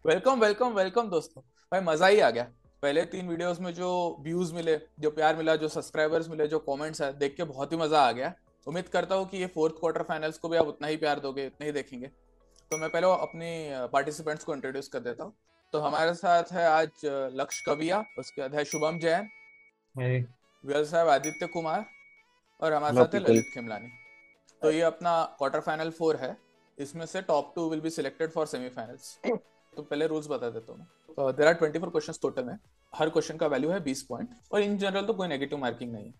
Welcome welcome welcome दोस्तों। भाई मजा ही आ गया। पहले 3 वीडियोस में जो व्यूज मिले, जो प्यार मिला, जो सब्सक्राइबर्स मिले, जो कमेंट्स है, देख के बहुत ही मजा आ गया। उम्मीद करता हूँ कि ये फोर्थ क्वार्टर फाइनल्स को भी आप उतना ही प्यार दोगे, उतना ही देखेंगे। तो मैं पहले अपनी पार्टिसिपेंट्स को इंट्रोड्यूस कर देता हूँ। तो हमारे साथ है आज लक्ष्य कविया, उसके बाद है शुभम जैन, Hey, वियल साहब आदित्य कुमार, और हमारे हेलो साथ है पीपल। ललित खेमलानी। तो ये अपना क्वार्टर फाइनल 4 है। इसमें से top 2 will be selected for semifinals. तो पहले रूल्स बता देता हूँ। देर आर 24 क्वेश्चन टोटल में। हर क्वेश्चन का वैल्यू है 20 पॉइंट, और इन जनरल तो कोई नेगेटिव मार्किंग नहीं है।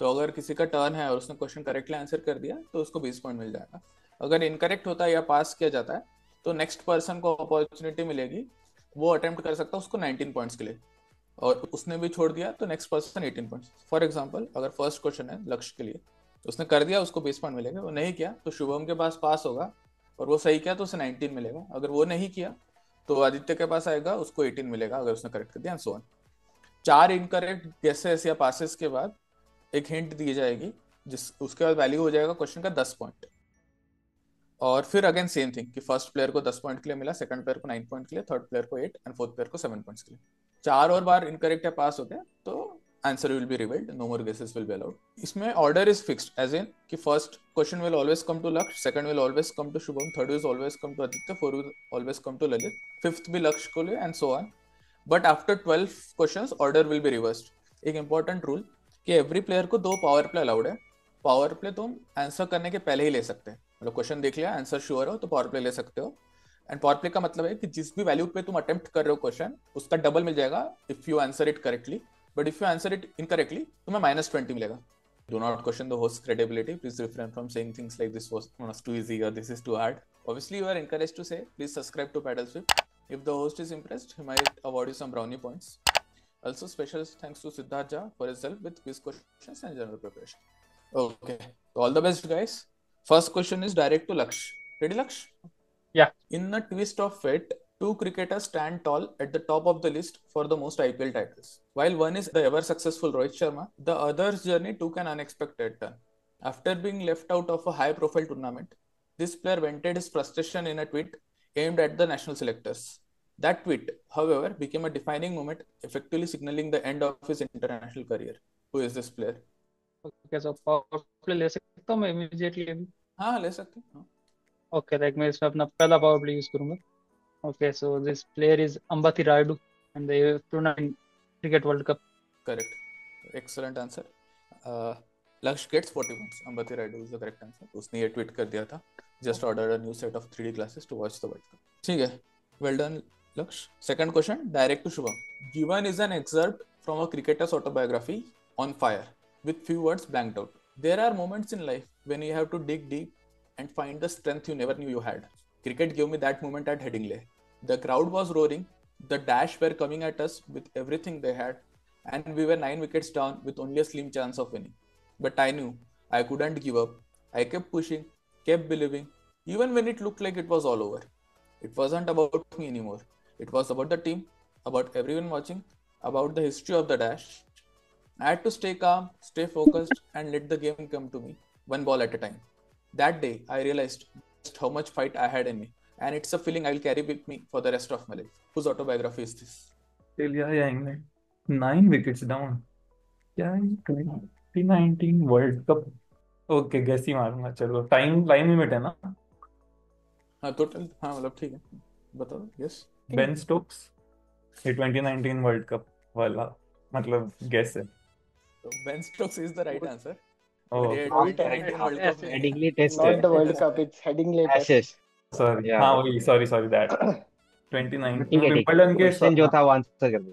तो अगर किसी का टर्न है और उसने क्वेश्चन करेक्टली आंसर कर दिया तो उसको 20 पॉइंट मिल जाएगा। अगर इनकरेक्ट होता है या पास किया जाता है तो नेक्स्ट पर्सन को अपॉर्चुनिटी मिलेगी। वो अटेम्प्ट कर सकता है उसको 19 पॉइंट्स के लिए, और उसने भी छोड़ दिया तो next person 18 points. For example, अगर फर्स्ट क्वेश्चन है लक्ष्य के लिए, तो उसने कर दिया, उसको 20 पॉइंट मिलेगा। वो नहीं किया तो शुभम के पास होगा, और वो सही किया तो उसे 19 मिलेगा। अगर वो नहीं किया तो आदित्य के पास आएगा, उसको 18 मिलेगा अगर उसने करेक्ट कर दिया, and so on. 4 incorrect guesses या पासेस के बाद एक हिंट दी जाएगी, जिस उसके बाद वैल्यू हो जाएगा क्वेश्चन का 10 पॉइंट। और फिर अगेन सेम थिंग कि फर्स्ट प्लेयर को 10 पॉइंट के लिए मिला, सेकंड प्लेयर को 9 पॉइंट के लिए, थर्ड प्लेयर को 8, एंड फोर्थ प्लेयर को 7 पॉइंट्स के लिए। 4 और बार इनकरेक्ट या पास हो गया तो answer will be revealed, no more guesses will be allowed. इसमें order is fixed, as in कि first question will always come to Lakshya, second will always come to Shubham, third will always come to Aditya, fourth will always come to Lalit, fifth भी लक्ष्य को लिए, and so on. But after 12 questions order will be reversed. एक important rule कि every player को 2 power play allowed है। Power play तुम answer करने के पहले ही ले सकते हैं, मतलब क्वेश्चन देख लिया, आंसर श्योर हो तो पावर प्ले ले सकते हो। एंड पावर प्ले का मतलब है कि जिस भी वैल्यू पे तुम अटेम्प्ट कर रहे हो क्वेश्चन, उसका डबल मिल जाएगा if you answer it correctly. But if you answer it incorrectly तुम्हें -20 मिलेगा। Do not question the host's credibility. Please refrain from saying things like this was too easy or this is too hard. Obviously, you are encouraged to say, please subscribe to Paddle Swift. If the host is impressed, he might award you some brownie points. Also, special thanks to Siddharth Jha for his help with quiz questions and general preparation. Okay, so all the best, guys. First question is direct to Laksh. Ready, Laksh? yeah. In a twist of fate, two cricketers stand tall at the top of the list for the most IPL titles. While one is the ever successful Rohit Sharma, the other's journey took an unexpected turn. After being left out of a high profile tournament, this player vented his frustration in a tweet aimed at the national selectors. That tweet, however, became a defining moment, effectively signaling the end of his international career. Who is this player? Okay, so power play ले सकता हूँ मैं immediately अभी? हाँ, ले सकते हैं। हाँ, ओके, लाइक मैं इसमें अपना पहला पावर प्ले यूज करूंगा. Okay, so this player is Ambati Rayudu and the tournament cricket world cup. Correct, excellent answer. Lakshya gets 40 points. Ambati Rayudu is the correct answer. उसने ये ट्वीट कर दिया था, just ordered a new set of 3D classes to watch the world cup. ठीक है, well done Lakshya. Second question direct to Shubham. Given is an excerpt from a cricketers autobiography on fire with few words blanked out. There are moments in life when you have to dig deep and find the strength you never knew you had. Cricket gave me that moment at Headingley. The crowd was roaring, the Dash were coming at us with everything they had, and we were 9 wickets down with only a slim chance of winning. But I knew I couldn't give up. I kept pushing, kept believing, even when it looked like it was all over. It wasn't about me anymore. It was about the team, about everyone watching, about the history of the Dash. I had to stay calm, stay focused, and let the game come to me, one ball at a time. That day, I realized just how much fight I had in me, and it's a feeling I'll carry with me for the rest of my life. Whose autobiography is this? Australia या England 9 wickets down. क्या 2019 world cup? Okay, gas ही मारूंगा. चलो, time limit है ना? हाँ total, हाँ मतलब ठीक है, बताओ। Yes, Ben Stokes. ये 2019 वर्ल्ड कप वाला मतलब गैस है. तो Ben Stokes is the right answer, but ओह, ये हाँ करेक्ट। 2019 हाँ, वर्ल्ड कप नहीं है। हेडिंगली टेस्ट है। Not the World Cup, it's Headingley Test. Ashes. Sorry. या हाँ वही, सॉरी दैट. 29 ठीक है. विंबलडन के क्वेश्चन जो था वो आंसर कर दो.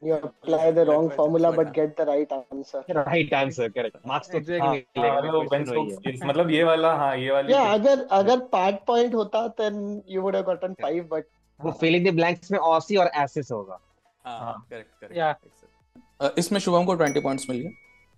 You apply the wrong formula but but हाँ, get the right answer. Right answer correct. Marks तो हाँ नहीं हाँ, मिलेगा ना, मतलब बेन क्वेश्चन वही है. स्टोक्स मतलब ये वाला. हाँ, ये वाली Yeah, पिच. अगर part point होता then you would have gotten 5, but वो फिलिंग द ब्लैंक्स में ऑसी और एसेस होगा. हाँ हाँ. करेक्ट या करेक्ट। इसमें शुभम को 20 पॉइंट्स मिल गए।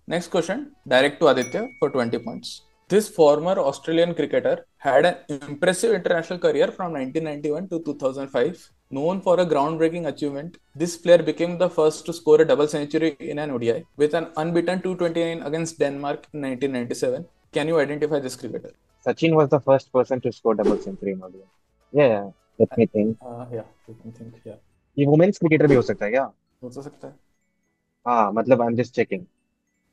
Next question direct to Aditya for 20 points. This former Australian cricketer had an impressive international career from 1991 to 2005. Known for a groundbreaking achievement, this player became the first to score a double century in an ODI with an unbeaten 229 against Denmark in 1997. Can you identify this cricketer? Sachin was the first person to score double century in ODI. Yeah, yeah. Let me think. Yeah, you can think. Yeah, ये women's cricketer भी हो सकता है क्या? हो तो सकता है. हाँ मतलब आई एम जस्ट चेकिंग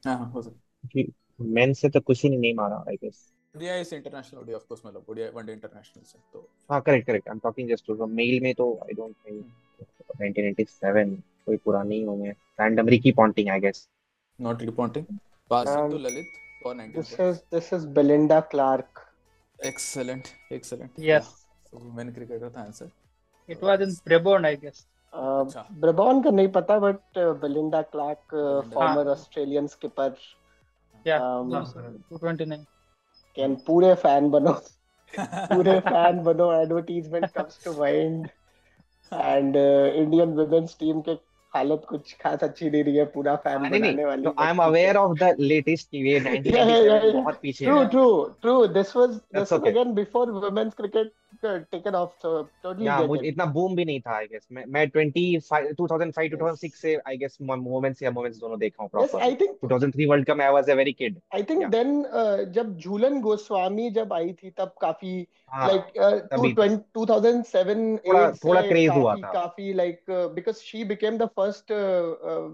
हाँ हाँ, हो सकता कि मेन से तो कुछ ही नहीं मारा आई गेस. है. ODI is international, ODI of course, मतलब ओडीआई वनडे इंटरनेशनल से तो. हाँ correct correct. I am talking just to male में तो आई डोंट थिंक 1987 कोई पुरानी होंगे. Random Ricky Ponting I guess. Not reporting. Pass it to Um, Lalit for 19 this points. is Belinda Clark. Excellent, excellent. Yes, So women cricketer था answer. it was in Brabant, I guess. अच्छा. Brabourne का नहीं पता but Belinda Clark Belinda former Clark. Australian skipper. Yeah, Um, no, 229. Can पूरे fan बनो. पूरे fan बनो. Advertisement comes to mind. And Indian women's team के हालत कुछ खास अच्छी नहीं रही है. पूरा फैन नहीं नहीं बनाने वाली. तो I am aware of the latest कि ये 1997 बहुत पीछे है. True. This was That's okay. again before women's cricket taken off. So totally या get मुझे it. इतना बूम भी नहीं था आई गेस. मैं 2005 2006 से आई गेस वुमेन्स या वुमेन्स दोनों देखा हूँ Yes, proper. I think 2003 world cup में I was a very kid. I think Yeah. then जब झूलन गोस्वामी जब आई थी तब काफी हाँ like तभी 2007 थोड़ा 8 थोड़ा से क्रेज हुआ काफी था. काफी like because she became the first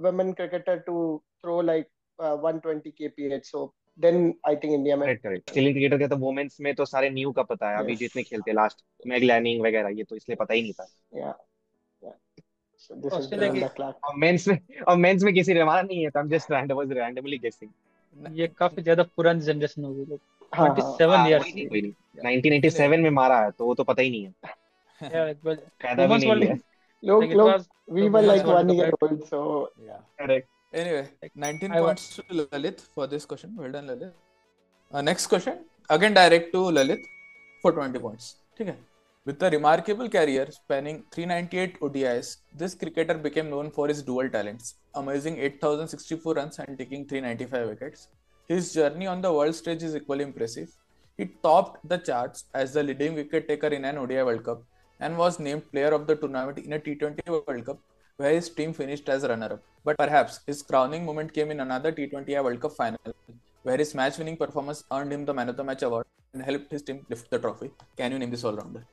women cricketer to throw like 120 kph. So then I think India में. Correct correct. ऑस्ट्रेलियन क्रिकेटर के तो वुमेन्स में तो सारे न्यू का पता है. अभी Yes. जितने खेलते लास्ट मैग लैनिंग वगैरह ये तो इसलिए पता ही नहीं था. Yeah. So this is Australia Belinda की Clark. और मेंस में किसी ने मारा नहीं है तो आई एम जस्ट रैंडमली गेसिंग. ये काफी ज्यादा पुरानी जनरेशन होगी लोग. हाँ 27 years कोई नहीं की. कोई नहीं. 1987 में मारा है तो वो तो पता ही नहीं है. Yeah, it was पैदा भी Women's नहीं World लिया. लोग like it लोग was we the were Women's like World 1 Cup, year right? old. So Yeah. Correct. Anyway, 19 I points to Lalit for this question. Well done, Lalit. Next question, again direct to Lalit for 20 points. ठीक है. With a remarkable career spanning 398 ODIs, this cricketer became known for his dual talents, amazing 8,064 runs and taking 395 wickets. His journey on the world stage is equally impressive. He topped the charts as the leading wicket taker in an ODI World Cup and was named player of the tournament in a T20 World Cup, where his team finished as runner-up. But perhaps his crowning moment came in another T20I World Cup final, where his match-winning performance earned him the Man of the Match award and helped his team lift the trophy. Can you name this all-rounder?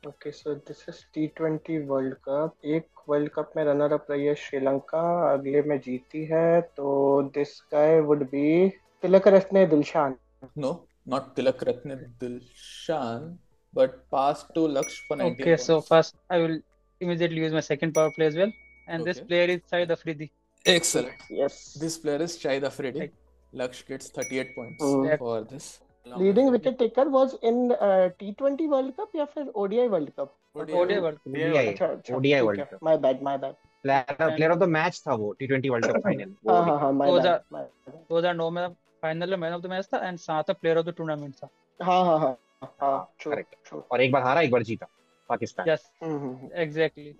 okay, so this is T20 world cup. एक world cup में runner up रही है श्रीलंका, अगले में जीती है. तो this guy would be Tillakaratne Dilshan. No, not Tilak Ratne Dilshan, but pass to Laksh for 19 Okay, so points. first I will immediately use my second power play as well, and this Okay. player is Saeed Afridi. Excellent. Yes. This player is Shahid Afridi. Right. Laksh gets 38 points Hmm. for this. Leading wicket taker was in T20 world cup या फिर ODI world cup. ODI World Cup. ODI अच्छा अच्छा ODI ठीक world है. Cup. My bad. Player of the match था वो T20 world cup final. हाँ my वो बैड. 2009 में फाइनल में मैन ऑफ द मैच था एंड साथ में प्लेयर ऑफ द टूर्नामेंट था. हाँ ट्रू करेक्ट. ट्रू. और एक बार हारा एक बार जीता Pakistan. Yes, exactly.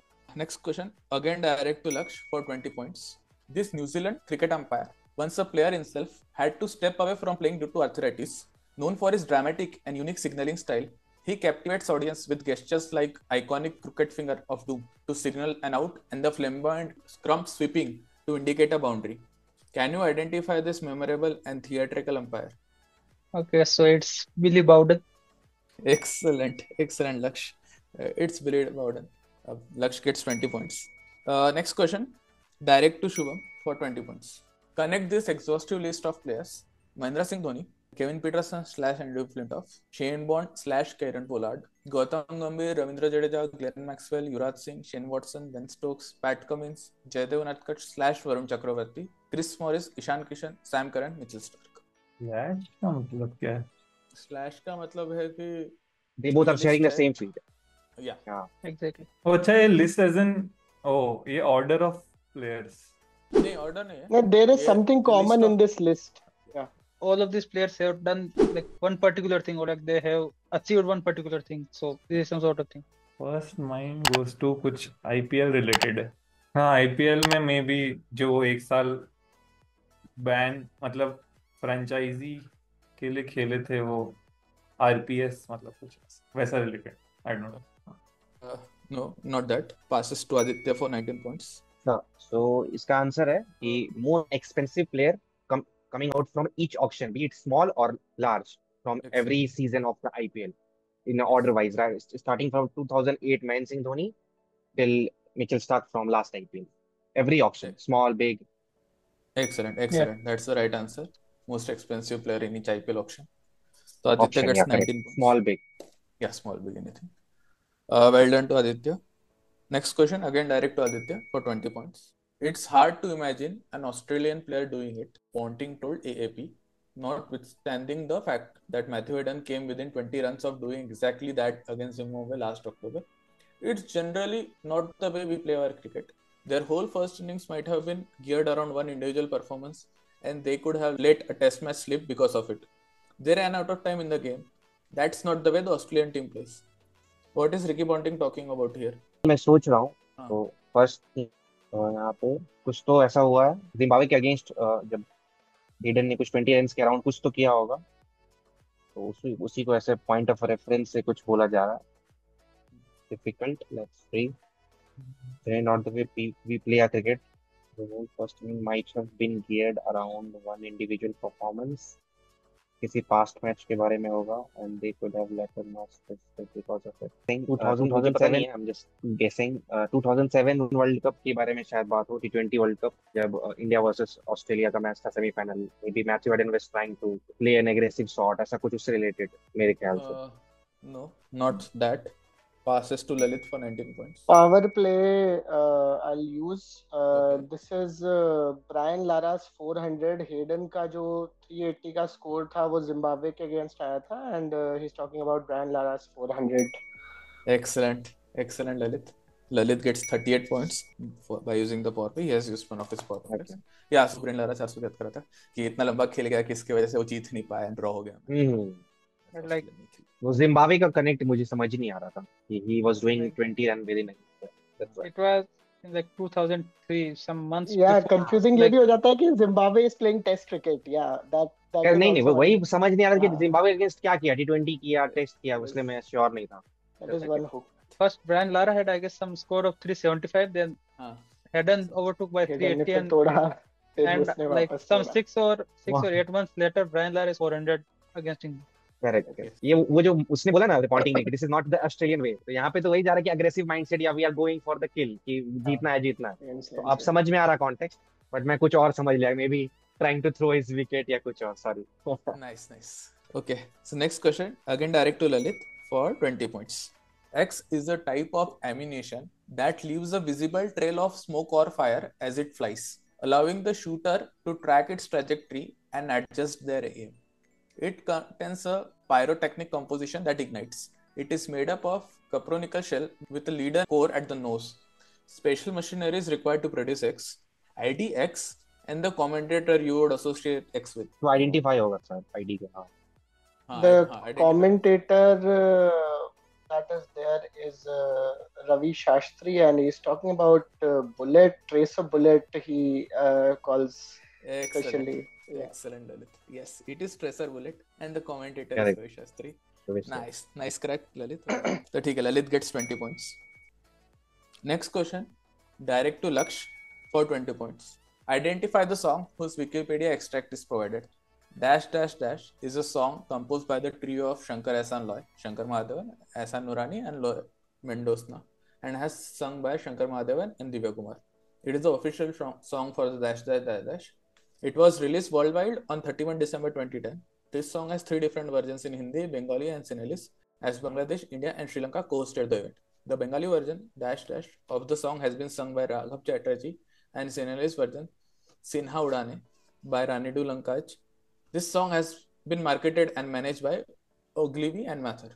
Next question, again direct to Laksh for 20 points. This New Zealand cricket umpire, once a player himself, had to step away from playing due to arthritis. Known for his dramatic and unique signaling style, he captivates audience with gestures like iconic crooked finger of doom to signal an out and the flamboyant scrum sweeping to indicate a boundary. Can you identify this memorable and theatrical umpire? Okay, so it's Billy Bowden. Excellent, Laksh. It's Billy Bowden. Laksh gets 20 points. Next question, direct to Shubham for 20 points. Connect this exhaustive list of players: Mahendra Singh Dhoni, Kevin Peterson / Andrew Flintoff, Shane Bond / Kieran Pollard, Gautam Gambhir, Ravindra Jadeja, Glenn Maxwell, Yuvraj Singh, Shane Watson, Ben Stokes, Pat Cummins, Jaydev Unadkat / Varun Chakravarti, Chris Morris, Ishan Kishan, Sam Curran, Mitchell Stark. Flash का मतलब क्या है? Slash का मतलब है कि they both are sharing the है। Same field. या Exactly. अच्छा ये लिस्ट एज इन ये ऑर्डर ऑफ प्लेयर्स. नहीं ऑर्डर नहीं है. No, there is ये something list common of- in this list. All of these players have done like one particular thing, or like they have achieved one particular thing. So this is some sort of thing. First mind goes to कुछ IPL related है. हाँ IPL में may be जो एक साल ban मतलब franchise के लिए खेले थे वो आरपीएस मतलब कुछ वैसा related. I don't know. No, not that. Passes to Aditya for 19 points. सो इसका आंसर है कि more expensive player coming out from each auction, be it small or large, from every season of the IPL. in order wise, right? Starting from 2008 Mahendra Singh Dhoni till Mitchell Stark from last IPL. Every auction, small, big. Excellent, Yeah. excellent. That's the right answer. Most expensive player in each IPL auction. So Aditya Auction, gets yeah, correct. 19 points. Small, big. Yeah, small, big, anything. Well done to Aditya. Next question, again direct to Aditya for 20 points. It's hard to imagine an Australian player doing it, Ponting told AAP, notwithstanding the fact that Matthew Hayden came within 20 runs of doing exactly that against Zimbabwe last October. It's generally not the way we play our cricket. Their whole first innings might have been geared around one individual performance, and they could have let a test match slip because of it. They ran out of time in the game. That's not the way the Australian team plays. What is Ricky Ponting talking about here? मैं सोच रहा हूँ हाँ. तो first यहाँ पे कुछ तो ऐसा हुआ है जिम्बाब्वे के अगेंस्ट जब हेडन ने कुछ 20 रन के अराउंड कुछ तो किया होगा तो उसी को ऐसे पॉइंट ऑफ रेफरेंस से कुछ बोला जा रहा है difficult let's see not the way we play our cricket the whole first inning might have been geared around one individual performance किसी पास्ट मैच के बारे में होगा and they could have let a match because of it. think 2007 I'm just guessing 2007 world cup के बारे में शायद बात हो T20 वर्ल्ड कप जब इंडिया वर्सेस ऑस्ट्रेलिया का मैच था semifinal maybe Matthew Hayden was trying to play an aggressive shot ऐसा कुछ उससे रिलेटेड मेरे ख्याल से No, not that. Passes to Lalit for 19 points. Power play, I'll use. Okay. This is Brian Lara's 400. Hayden का जो 380 का score था वो जिम्बाब्वे के अगेंस्ट आया था and he's talking about Brian Lara's 400. Excellent, excellent, Lalit. Lalit gets 38 points by using the power play. He has used one of his power plays. Okay. Yeah, Brian Lara 400 याद करा था कि इतना लंबा खेल गया किसकी वजह से वो जीत नहीं पाया, ड्रॉ हो गया. Like वो जिम्बाब्वे का कनेक्ट मुझे समझ नहीं आ रहा था कि he was doing 20 run within that's why it was in like 2003, some months Yeah, before. confusing ये भी हो जाता है कि Zimbabwe is playing test cricket. Yeah, that यार is नहीं also वही one. समझ नहीं आ रहा कि हाँ. जिम्बाब्वे अगेंस्ट क्या किया T20 किया टेस्ट किया उसने मैं श्योर नहीं था That is one hook. First, Brian Lara had, I guess, some score of 375. Then हाँ. Hayden overtook by Hayden ने 380, फिर तोड़ा फिर and उसने like वापस some तोड़ा. 6 or 8 months later, Brian Lara is 400 against England. Correct ये वो जो उसने बोला ना पॉन्टिंग ने this is not the Australian way तो यहाँ पे तो वही जा रहा है कि अग्रेसिव माइंडसेट या we are going for the kill कि जीतना है तो अब समझ में आ रहा कॉन्टेक्स्ट बट मैं कुछ और समझ लिया maybe trying to throw his wicket या कुछ और sorry Nice. Okay, so next question, again direct to Lalit for 20 points. X is a type of ammunition that leaves a visible trail of smoke or fire as it flies, allowing the shooter to track its trajectory and adjust their aim. It contains a pyrotechnic composition that ignites. It is made up of cupronickel shell with a leader core at the nose. Special machinery is required to produce X. ID X and the commentator you would associate X with. तो identify होगा sir ID के हाँ The identify. commentator that is there is Ravi Shastri and he's talking about bullet, tracer bullet he calls Excellent. especially. Yeah. Excellent, Lalit. Yes, it is tracer bullet and the commentator Correct. is Ravi Shastri. Nice correct, Lalit. So ठीक है, Lalit gets 20 points. Next question, direct to Laksh for 20 points. Identify the song whose Wikipedia extract is provided. Dash dash dash is a song composed by the trio of Shankar Ehsaan Loy, Shankar Mahadevan, Ehsaan Nurani and Loy Mendosna and has sung by Shankar Mahadevan and Divya Kumar. It is the official song for the dash dash dash dash. It was released worldwide on 31 December 2010. This song has 3 different versions in Hindi, Bengali and Sinhalese as Bangladesh, India and Sri Lanka co-hosted the event. The Bengali version, dash dash, of the song has been sung by Raghav Chatterjee and Sinhalese version, Sinha Udane, by Ranidu Lankaj. This song has been marketed and managed by Ogilvy and Mather.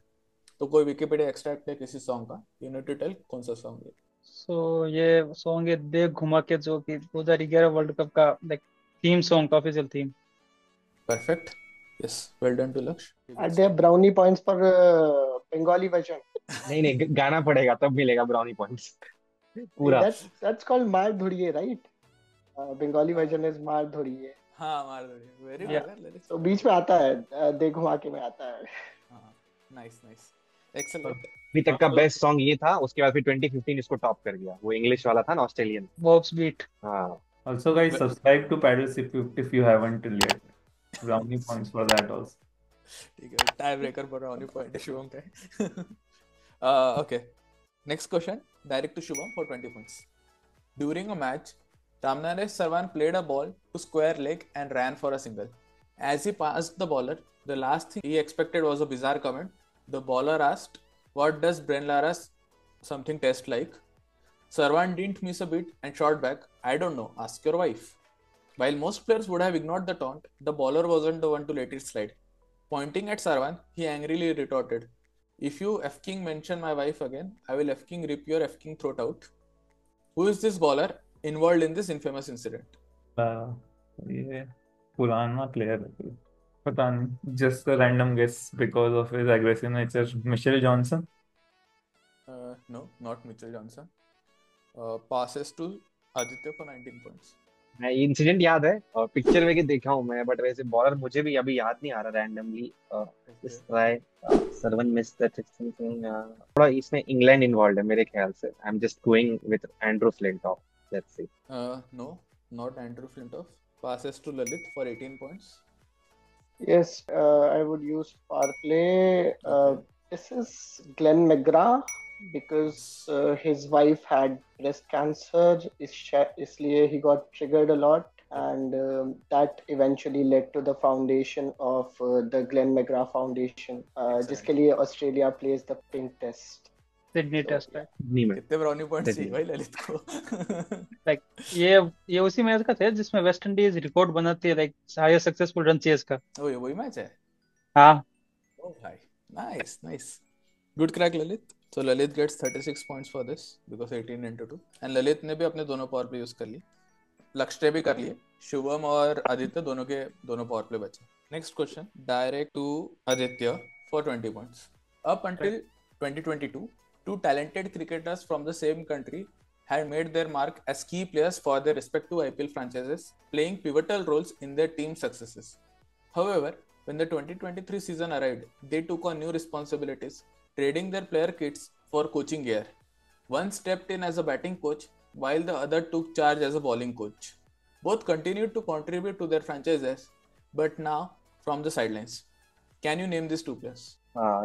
तो कोई Wikipedia extract है किसी song का, you need to tell कौन सा song है. So ये song है देख घुमा के जो कि 2011 वर्ल्ड कप का like थीम सॉन्ग का official theme. Perfect. Yes, well done to Laksh. Are there brownie points for Bengali version? नहीं गाना पड़ेगा तब मिलेगा ब्राउनी पॉइंट्स पूरा That's called Mar Dhuriye, right? Bengali version is Mar Dhuriye. हाँ मार दो. Very Yeah. well. तो बीच में आता है देख घुमा के में आता है. हाँ, nice. Excellent. अभी तक का बेस्ट सॉन्ग ये था उसके बाद फिर 2015 इसको टॉप कर गया वो इंग्लिश वाला था ना ऑस्ट्रेलियन Bob's Beat. हाँ Also, guys, subscribe to Paddle if you haven't till yet. Brownie points for that also. ठीक है, टाई ब्रेकर पर ऑन पॉइंट है शुभम का. Okay, next question direct to Shubham for 20 points. During a match, Ramnaresh Sarwan played a ball to square leg and ran for a single. As he passed the bowler, the last thing he expected was a bizarre comment. The bowler asked, "What does Bren Lara's something taste like?" Sarwan didn't miss a beat and shot back, "I don't know, ask your wife." While most players would have ignored the taunt, the bowler wasn't the one to let it slide. Pointing at Sarwan, he angrily retorted, "If you F-King mention my wife again, I will F-King rip your F-King throat out." Who is this bowler involved in this infamous incident? ये पुराना player है कोई, पता नहीं, just a random guess because of his aggressive nature. Mitchell Johnson. No, not Mitchell Johnson. Passes to Aditya for 19 points. मैं incident याद है और पिक्चर में के देखा हूँ मैं, बट वैसे बॉलर मुझे भी अभी याद नहीं आ रहा रैंडमली. इस try servant miss that something. थोड़ा इसमें इंग्लैंड इन्वॉल्व है मेरे ख्याल से. I am just going with Andrew Flintoff. Let's see. No, not Andrew Flintoff. Passes to Lalit for 18 points. Yes, I would use power play. Okay. This is Glenn McGrath because his wife had breast cancer. इसलिए he got triggered a lot, and that eventually led to the foundation of the Glenn McGrath Foundation, जिसके लिए Australia plays the pink test. Sydney So, test है. नहीं मैं कितने brownie points चाहिए Sydney. भाई ललित को? लाइक ये उसी मैच का था जिसमें वेस्ट इंडीज रिकॉर्ड बनाती है, like highest successful run chase का. Oh, ये वही मैच है. हाँ. Oh, भाई. Nice. Good crack, Lalit. So Lalit gets 36 points for this because 18 into 2. And Lalit ने भी अपने दोनों पावर प्ले यूज कर लिए. लक्ष्य ने भी कर लिए. शुभम और आदित्य दोनों के दोनों पावर प्ले बचे. Next question direct to Aditya for 20 points. Up until 2022, two talented cricketers from the same country had made their mark as key players for their respective IPL franchises, playing pivotal roles in their team's successes. However, when the 2023 season arrived, they took on new responsibilities, trading their player kits for coaching gear. One stepped in as a batting coach, while the other took charge as a bowling coach. Both continued to contribute to their franchises, but now from the sidelines. Can you name these two players?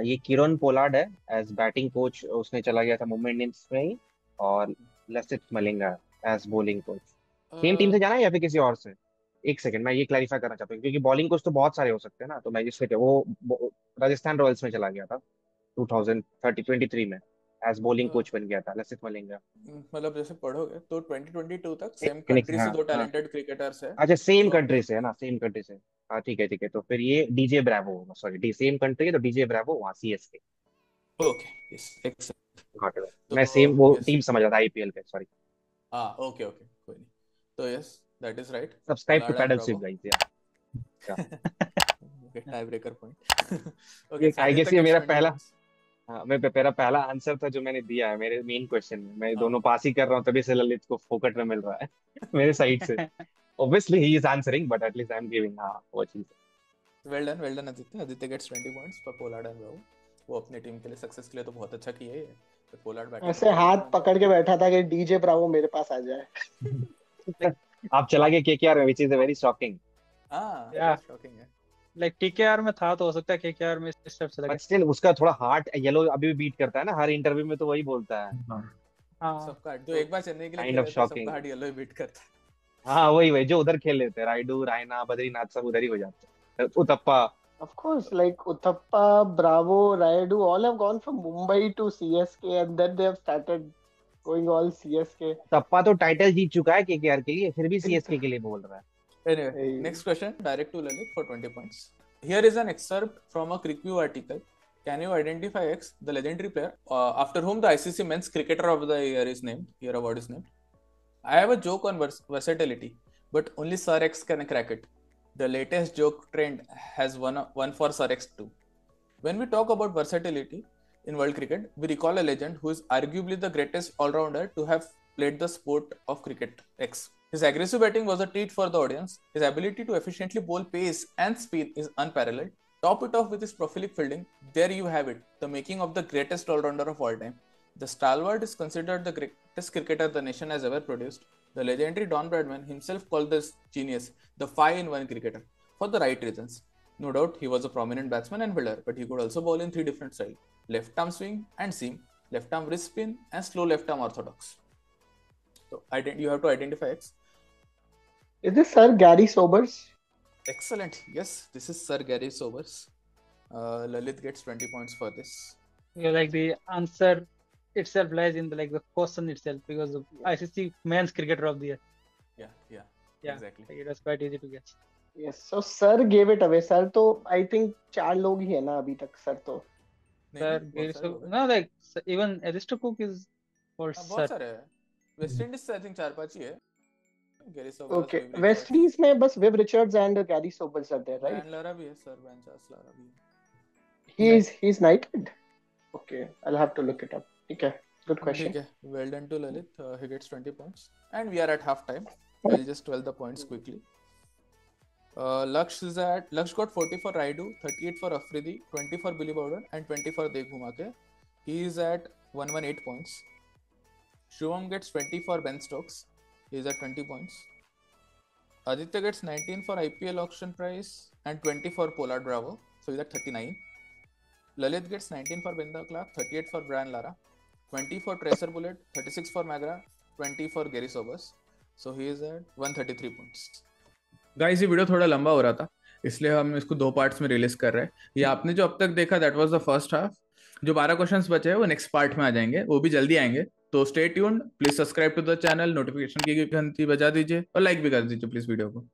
ये Kieron Pollard है as batting coach. उसने चला गया था Mumbai Indians में ही. और Lasith Malinga as bowling coach. Same team से जाना है या फिर किसी और से? एक सेकंड, मैं ये क्लैरिफाई करना चाहता हूँ क्योंकि बॉलिंग कोच तो बहुत सारे हो सकते हैं ना. तो मैं जिससे वो राजस्थान रॉयल्स में चला गया था 2023 में. एज बॉलिंग कोच बन गया था लसित मलिंगा. मतलब जैसे पढ़ोगे तो 2022 तक सेम हाँ कंट्री से दो हाँ. टैलेंटेड क्रिकेटर्स है. अच्छा, सेम तो कंट्री से है ना, सेम कंट्री से. हाँ ठीक है. तो फिर ये DJ Bravo, sorry D same country है तो डीजे ब्रावो वहाँ सीएसके. Okay, yes, excellent. मैं तो सेम वो यस, टीम समझ रहा था आईपीएल पे. सॉरी. हाँ, ओके, कोई नहीं. तो yes, that is right. Subscribe to Pollard and paddle sweep Bravo. Guys. Okay, tie breaker point. Okay, ये आई आदित्य गेस ये गेट्स मेरा 20 पहला, points. हाँ, मेरा पहला आंसर था जो मैंने दिया है मेरे मेन क्वेश्चन में. मैं हाँ. दोनों पास ही कर रहा हूँ तभी से ललित को फोकट में मिल रहा है मेरे साइड से. Obviously he is answering but at least I am giving हाँ वो चीज. Well done Aditya gets 20 points पर पोलार्ड एंड ब्रावो. वो अपने टीम के लिए सक्सेस के लिए तो बहुत अच्छा किया है ये. तो पोलार्ड बैटिंग ऐसे हाथ पकड़ के बैठा था कि डीजे ब्रावो मेरे पास आ जाए. आप चला गए केकेआर में, व्हिच इज वेरी शॉकिंग. हाँ, Yeah. शॉकिंग है. लाइक टीकेआर में था तो हो सकता है केकेआर में इस तरफ चला बट गया. स्टिल उसका थोड़ा हार्ट येलो अभी भी बीट करता है ना, हर इंटरव्यू में तो वही बोलता है. हाँ. सबका जो एक बार चेन्नई के लिए Kind of खेले थे shocking. सबका हार्ट येलो ही बीट करता है. हाँ वही जो उधर खेल लेते हैं, राइडू रायना बद्रीनाथ सब उधर ही हो जाते हैं. Uthappa. Of course, like Uthappa, Bravo, Rayudu, all have gone from Mumbai to CSK, and then they have started going all CSK. तप्पा तो टाइटल जीत चुका है केकेआर के लिए, फिर भी सीएसके के लिए बोल रहा है. Anyway, Hey. next question direct to Lalit for 20 points. Here is an excerpt from a CricView article. Can you identify X, the legendary player, after whom the ICC Men's Cricketer of the Year is named? Year award is named. I have a joke on versatility, but only Sir X can crack it. The latest joke trend has one for Sir X too. When we talk about versatility in world cricket, we recall a legend who is arguably the greatest all-rounder to have played the sport of cricket, X. His aggressive batting was a treat for the audience. His ability to efficiently bowl pace and speed is unparalleled. Top it off with his prolific fielding. There you have it, the making of the greatest all-rounder of all time. The stalwart is considered the greatest cricketer the nation has ever produced. The legendary Don Bradman himself called this genius the 5-in-1 cricketer for the right reasons. No doubt, he was a prominent batsman and fielder, but he could also bowl in 3 different styles: left arm swing and seam, left arm wrist spin, and slow left arm orthodox. So you have to identify X. Is this Sir Gary Sobers? Excellent. Yes, this is Sir Gary Sobers. Lalit gets 20 points for this. Yeah, like the answer itself lies in the question itself, because of ICC Men's Cricketer of the Year. Yeah, Yeah, exactly. like it was quite easy to guess. Yes. So Sir gave it away. Sir तो I think 4 लोग ही है ना अभी तक Sir तो. Sir, Gary Sobers. No, like even Alistair Cook is called हाँ, Sir. बहुत सारे हैं. वेस्ट इंडीज से आई थिंक 4-5 ही है. Gary Sobers, Okay. Viv West Richards. Indies में बस Viv Richards and Gary Sobers are there, right? Brian Lara भी है, Sir Brian Charles Lara भी है. He's knighted. Okay, I'll have to look it up. ठीक है. Good question. ठीक है. Well done to Lalit. He gets 20 points. And we are at half time. I'll just tell the points quickly. Laksh got 40 for Raidu, 38 for Afridi, 20 for Billy Bowden, and 20 for Dev Bhumake. He is at 118 points. Shivam gets 20 for Ben Stokes. He is at 20 points. Aditya gets 19 for IPL auction price and 20 for Pollard Bravo. So he's at 39. Lalit gets 19 for Binda Clark, 38 for Brian Lara, 20 for Tracer Bullet, 36 for Magra, 20 for Gary Sobers. So he is at 133 points. Guys ये video थोड़ा लंबा हो रहा था, इसलिए हम इसको 2 parts में रिलीज कर रहे हैं. ये आपने जो अब तक देखा that was the first half. जो 12 क्वेश्चंस बचे हैं वो नेक्स्ट पार्ट में आ जाएंगे, वो भी जल्दी आएंगे. तो stay tuned, please subscribe to the channel, notification की घंटी बजा दीजिए और लाइक भी कर दीजिए प्लीज वीडियो को.